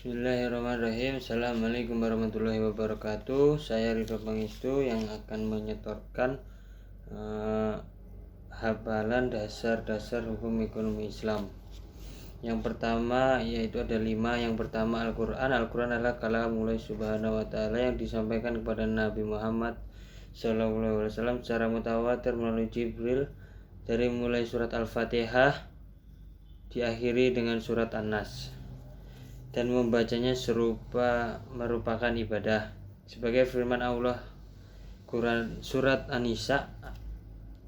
Bismillahirrahmanirrahim. Assalamualaikum warahmatullahi wabarakatuh. Saya Ridho Pangestu yang akan menyetorkan hafalan dasar-dasar hukum ekonomi Islam. Yang pertama yaitu ada 5. Yang pertama Al-Quran. Al-Quran adalah kalamullah subhanahu wa ta'ala yang disampaikan kepada Nabi Muhammad SAW secara mutawatir melalui Jibril dari mulai surat Al-Fatihah diakhiri dengan surat An-Nas, dan membacanya merupakan ibadah. Sebagai firman Allah Quran surat An-Nisa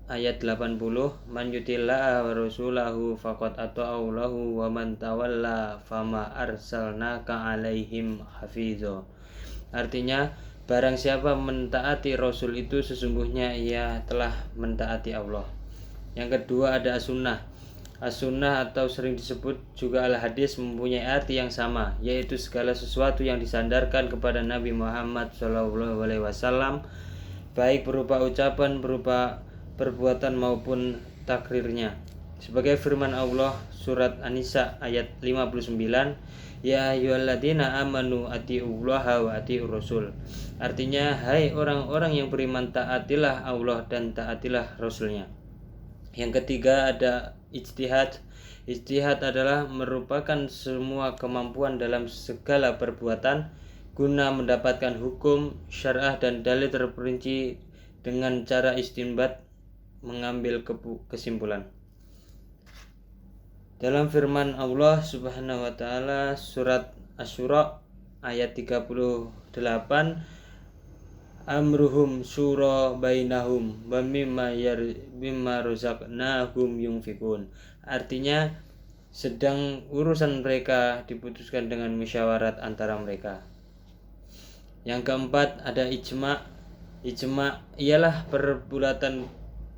ayat 80, man yutillaha wa rasulahu faqad ata'allahu wa man tawalla fama arsalnaka alaihim hafizho. Artinya, barang siapa mentaati Rasul itu sesungguhnya ia telah mentaati Allah. Yang kedua ada as-sunnah. As-sunnah atau sering disebut juga al-hadis mempunyai arti yang sama, yaitu segala sesuatu yang disandarkan kepada Nabi Muhammad SAW, baik berupa ucapan, berupa perbuatan maupun takrirnya. Sebagai firman Allah surat An-Nisa ayat 59, ya ayyuhalladzina amanu atiullaha wa atiur rasul. Artinya, hai orang-orang yang beriman, taatilah Allah dan taatilah Rasulnya. Yang ketiga ada ijtihad. Ijtihad adalah merupakan semua kemampuan dalam segala perbuatan guna mendapatkan hukum syar'ah dan dalil terperinci dengan cara istinbat, mengambil kesimpulan. Dalam firman Allah Subhanahu wa taala surat Asy-Syura ayat 38, amruhum syura bainahum wa mimma razaqnahum yunfikun. Artinya, sedang urusan mereka diputuskan dengan musyawarat antara mereka. Yang keempat ada ijma'. Ijma' ialah perbulatan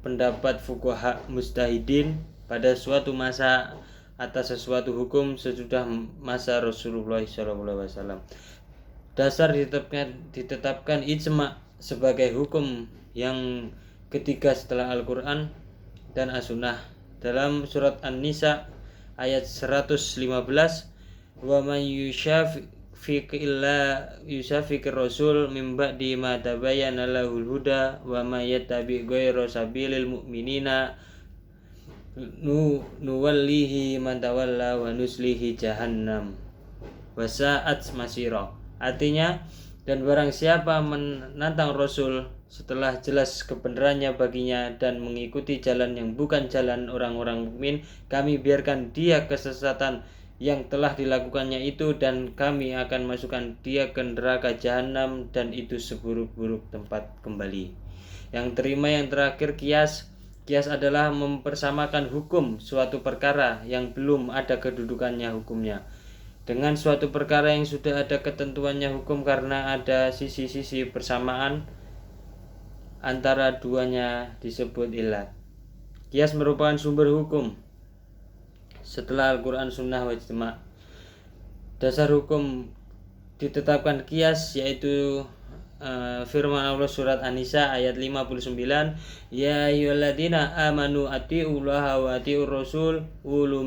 pendapat fuqaha mujtahidin pada suatu masa atas sesuatu hukum sesudah masa Rasulullah SAW. Dasar ditetapkan ijma' sebagai hukum yang ketiga setelah Al-Quran dan As-Sunnah. Dalam surat An-Nisa ayat 115, wa man yushafiqir rasul min ba'di ma tabayyana lahul huda wa may yattabi' ghayra sabilil mu'minina nuwallihi man tawalla wa nuslihi jahannam wa sa'at masira. Artinya, dan barang siapa menantang Rasul setelah jelas kebenarannya baginya dan mengikuti jalan yang bukan jalan orang-orang mukmin, kami biarkan dia kesesatan yang telah dilakukannya itu, dan kami akan masukkan dia ke neraka jahanam, dan itu seburuk-buruk tempat kembali. Yang terakhir kias. Kias adalah mempersamakan hukum suatu perkara yang belum ada kedudukannya hukumnya dengan suatu perkara yang sudah ada ketentuannya hukum karena ada sisi-sisi persamaan antara duanya disebut ilat. Kias merupakan sumber hukum setelah Al-Quran, Sunnah, wa Ijma'. Dasar hukum ditetapkan kias yaitu firman Allah surat An-Nisa ayat 59, ya ayyuhalladzina amanu atiullaha wa atiur rasul ulul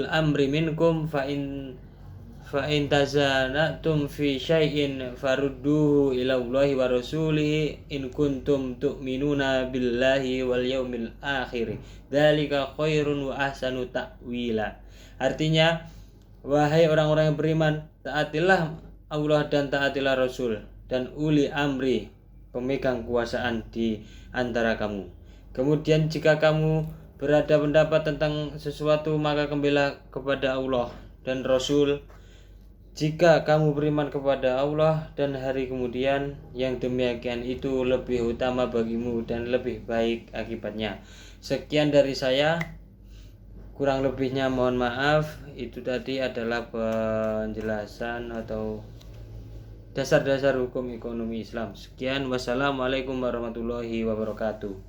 amri minkum fa in tazanatum fi syai'in farudduhu ila Allahi wa rasulihi in kuntum tu'minuna billahi wal yaumil akhir dzalika khairun wa ahsanu ta'wila. Artinya, wahai orang-orang yang beriman, taatilah Allah dan taatilah Rasul dan uli amri, pemegang kuasaan di antara kamu. Kemudian jika kamu berada pendapat tentang sesuatu, maka kembalilah kepada Allah dan Rasul. Jika kamu beriman kepada Allah dan hari kemudian, yang demikian itu lebih utama bagimu dan lebih baik akibatnya. Sekian dari saya, kurang lebihnya mohon maaf. Itu tadi adalah penjelasan atau dasar-dasar hukum ekonomi Islam. Sekian, wassalamualaikum warahmatullahi wabarakatuh.